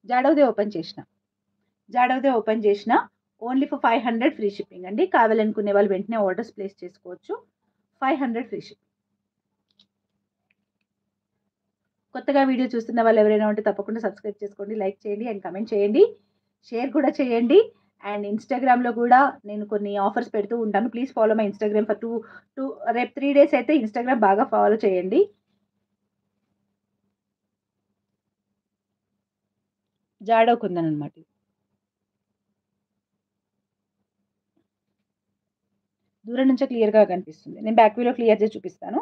జాడవ్‌దే open చేసిన. Only for 500 free shipping అండి. కావాలనుకునే వాళ్ళు వెంటనే ఆర్డర్స్ ప్లేస్ చేసుకోవచ్చు. 500 ఫ్రీ షిప్పింగ్. కొత్తగా వీడియో చూస్తున్న వాళ్ళు ఎవరైనా ఉంటే తప్పకుండా సబ్స్క్రైబ్ చేసుకోండి, లైక్ చేయండి అండ్ కామెంట్ చేయండి. షేర్ కూడా చేయండి. అండ్ ఇన్‌స్టాగ్రామ్‌లో కూడా నేను కొన్ని ఆఫర్స్ పెడుతూ ఉంటాను. Please follow my Instagram for 2 రేపు 3 డేస్ అయితే ఇన్‌స్టాగ్రామ్ బాగా ఫాలో చేయండి. జాడో కుందన్ అనమాట. దూరం నుంచే క్లియర్‌గా కనిపిస్తుంది. నేను బ్యాక్ వ్యూలో క్లియర్‌గా చూపిస్తాను.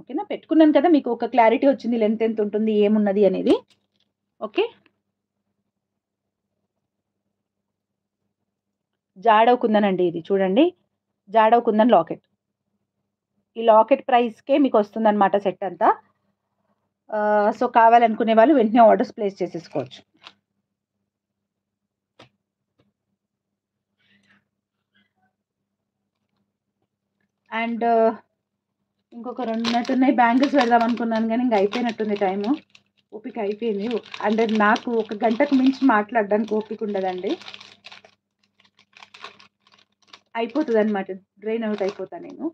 ఓకేనా? పెట్టుకున్నాను కదా! మీకు ఒక క్లారిటీ వచ్చింది. లెంత్ ఎంత ఉంటుంది, ఏమున్నది అనేది. ఓకే. జాడవ్ కుందన్ అండి ఇది చూడండి. జాడవ్ కుందన్ లాకెట్. ఈ లాకెట్ ప్రైస్‌కే మీకొస్తుందన్నమాట సెట్ అంతా. సో, కావాలనుకునే వాళ్ళు వెంటనే ఆర్డర్స్ ప్లేస్ చేసేసుకోవచ్చు. అండ్ ఇంకొక 2 ఉన్నట్టున్నాయి. బ్యాంగిల్స్ పెడదాం అనుకున్నాను గానీ, ఇంక అయిపోయినట్టుంది టైము. ఓపిక అయిపోయింది. అంటే నాకు ఒక గంటకు మించి మాట్లాడడానికి ఓపిక ఉండదండి. అయిపోతదన్నమాట. డ్రైన్ ఔట్ అయిపోతా నేను.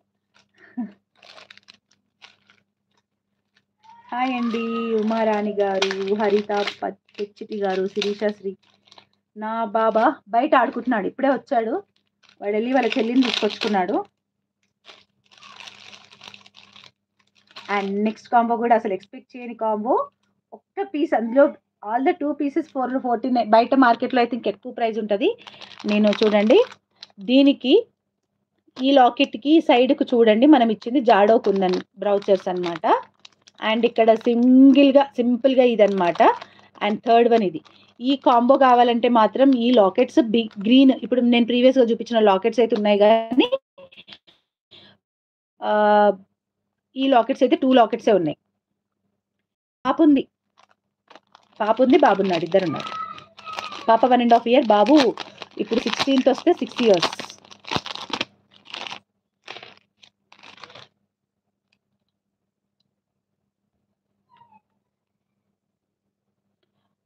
హాయ్ అండి. ఉమారాణి గారు, హరిత పెచ్చిటి గారు, శిరీషాశ్రీ. నా బాబా బయట ఆడుకుంటున్నాడు. ఇప్పుడే వచ్చాడు. వాడెళ్ళి వాళ్ళ చెల్లిని తీసుకొచ్చుకున్నాడు. అండ్ నెక్స్ట్ కాంబో కూడా అసలు ఎక్స్‌పెక్ట్ చేయని కాంబో. ఒక్క పీస్ అందులో ఆల్ ద 2 పీసెస్ 449. బయట మార్కెట్‌లో అయితే ఇంకెక్కువ ప్రైస్ ఉంటది. నేను చూడండి దీనికి ఈ లాకెట్‌కి సైడ్‌కి చూడండి మనం ఇచ్చింది జాడో కుందన్ బ్రౌచర్స్ అన్నమాట. అండ్ ఇక్కడ సింపుల్‌గా ఇదన్నమాట. అండ్ థర్డ్ వన్ ఇది. ఈ కాంబో కావాలంటే మాత్రం ఈ లాకెట్స్ గ్రీన్ ఇప్పుడు నేను ప్రీవియస్‌గా చూపించిన లాకెట్స్ అయితే ఉన్నాయి గానీ ఈ లాకెట్స్ అయితే 2 లాకెట్సే ఉన్నాయి. పాపుంది. బాబున్నాడు. ఇద్దరున్నారు. పాప 1.5 ఇయర్, బాబు ఇప్పుడు 16th వస్తే 6 ఇయర్స్.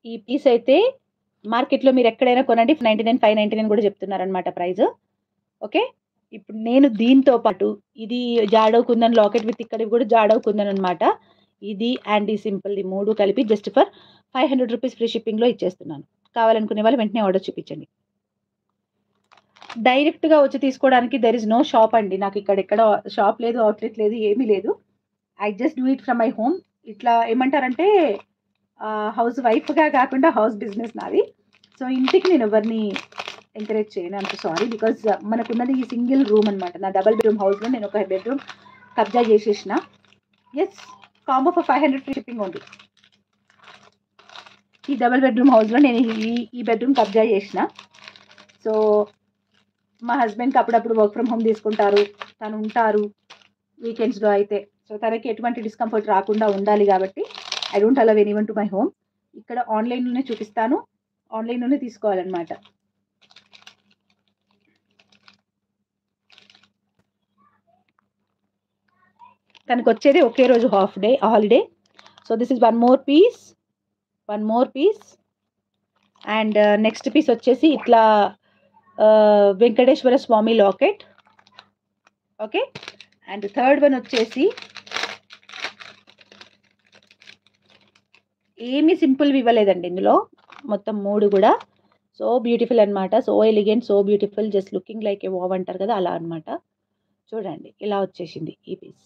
ఈ పీస్ అయితే మార్కెట్‌లో మీరు ఎక్కడైనా కొనండి 599, 599 కూడా చెప్తున్నారన్నమాట ప్రైస్. ఓకే. ఇప్పుడు నేను దీంతో పాటు ఇది జాడో కుందన్ లాకెట్ విత్ ఇక్కడ కూడా జాడో కుందన్ అన్నమాట. ఇది అండ్ ఈ సింపుల్‌ది 3 కలిపి జస్ట్ ఫర్ 500 రూపీస్ ఫ్రీ షిప్పింగ్‌లో ఇచ్చేస్తున్నాను. కావాలనుకునే వాళ్ళు వెంటనే ఆర్డర్ చూపించండి. డైరెక్ట్‌గా వచ్చి తీసుకోవడానికి దేర్ ఇస్ నో షాప్ అండి. నాకు ఇక్కడ ఎక్కడ షాప్ లేదు, అవుట్‌లెట్ లేదు, ఏమీ లేదు. I just do it from my home. ఇట్లా ఏమంటారంటే హౌస్ వైఫ్‌గా కాకుండా హౌస్ బిజినెస్ నాది. సో, ఇంటికి నేను ఎవరిని ఎంకరేజ్ చేయను. I'm so sorry. బికాజ్ మనకున్నది ఈ సింగిల్ రూమ్ అన్నమాట. నా డబుల్ బెడ్‌రూమ్ హౌస్‌లో నేను ఒక బెడ్‌రూమ్ కబ్జా చేసేసిన. Yes. Combo for 500 free shipping only. ఈ డబుల్ బెడ్‌రూమ్ హౌస్‌లో నేను ఈ బెడ్‌రూమ్ కబ్జా చేసిన. సో, మా హస్బెండ్‌కి అప్పుడప్పుడు వర్క్ ఫ్రమ్ హోమ్ తీసుకుంటారు. తను ఉంటారు వీకెండ్స్‌లో అయితే. సో, తనకి ఎటువంటి డిస్కంఫర్ట్ రాకుండా ఉండాలి కాబట్టి I don't allow anyone to my home. ఇక్కడ ఆన్‌లైన్‌లోనే చూపిస్తాను. ఆన్‌లైన్‌లోనే తీసుకోవాలన్నమాట. తనకొచ్చేది ఒకే రోజు holiday. So, this is one more piece. And next piece వచ్చేసి ఇట్లా Venkateswara Swami locket. Okay. And third one వచ్చేసి ఏమి సింపుల్‌వి ఇవ్వలేదండి ఇందులో. మొత్తం 3 కూడా సో బ్యూటిఫుల్ అన్నమాట. So elegant, so beautiful, just looking like a wow అంటారు కదా! అలా అన్నమాట. చూడండి ఇలా వచ్చేసింది ఈ పీస్.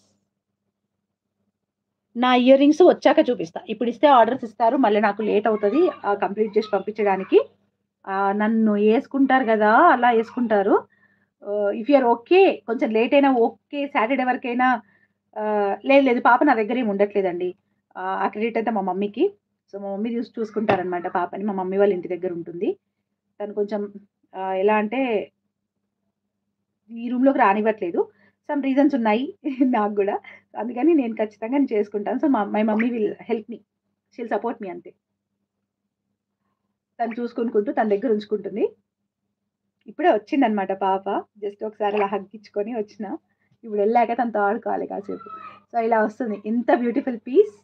నా ఇయర్ రింగ్స్ వచ్చాక చూపిస్తా. ఇప్పుడు ఇస్తే ఆర్డర్స్ ఇస్తారు. మళ్ళీ నాకు లేట్ అవుతది కంప్లీట్ చేసి పంపించడానికి. నన్ను యేసుకుంటారు గదా! అలా యేసుకుంటారు. ఇఫ్ యూ ఆర్ ఓకే కొంచెం లేట్ అయినా ఓకే. సాటర్‌డే వరకైనా లేదు పాప నా దగ్గర ఏమి ఉండట్లేదండి. ఆ క్రెడిట్ అంతా మా మమ్మీకి. సో, మా మమ్మీ చూసుకుంటారనమాట పాపని. మా మమ్మీ వాళ్ళ ఇంటి దగ్గర ఉంటుంది. తను కొంచెం ఎలా అంటే ఈ రూమ్‌లోకి రానివ్వట్లేదు. సమ్ రీజన్స్ ఉన్నాయి నాకు గూడా. అందుకని నేను ఖచ్చితంగా నేను చేసుకుంటాను. So, my mummy will help me. She will support me అంతే. తను చూసుకుంటూ తన దగ్గర ఉంచుకుంటుంది. ఇప్పుడే వచ్చిందనమాట పాప. జస్ట్ ఒకసారి అలా హగ్ ఇచ్చుకొని వచ్చిన. ఇప్పుడెళ్ళాక తనతో ఆడుకోవాలి కాసేపు. సో, ఇలా వస్తుంది. ఇంత బ్యూటిఫుల్ పీస్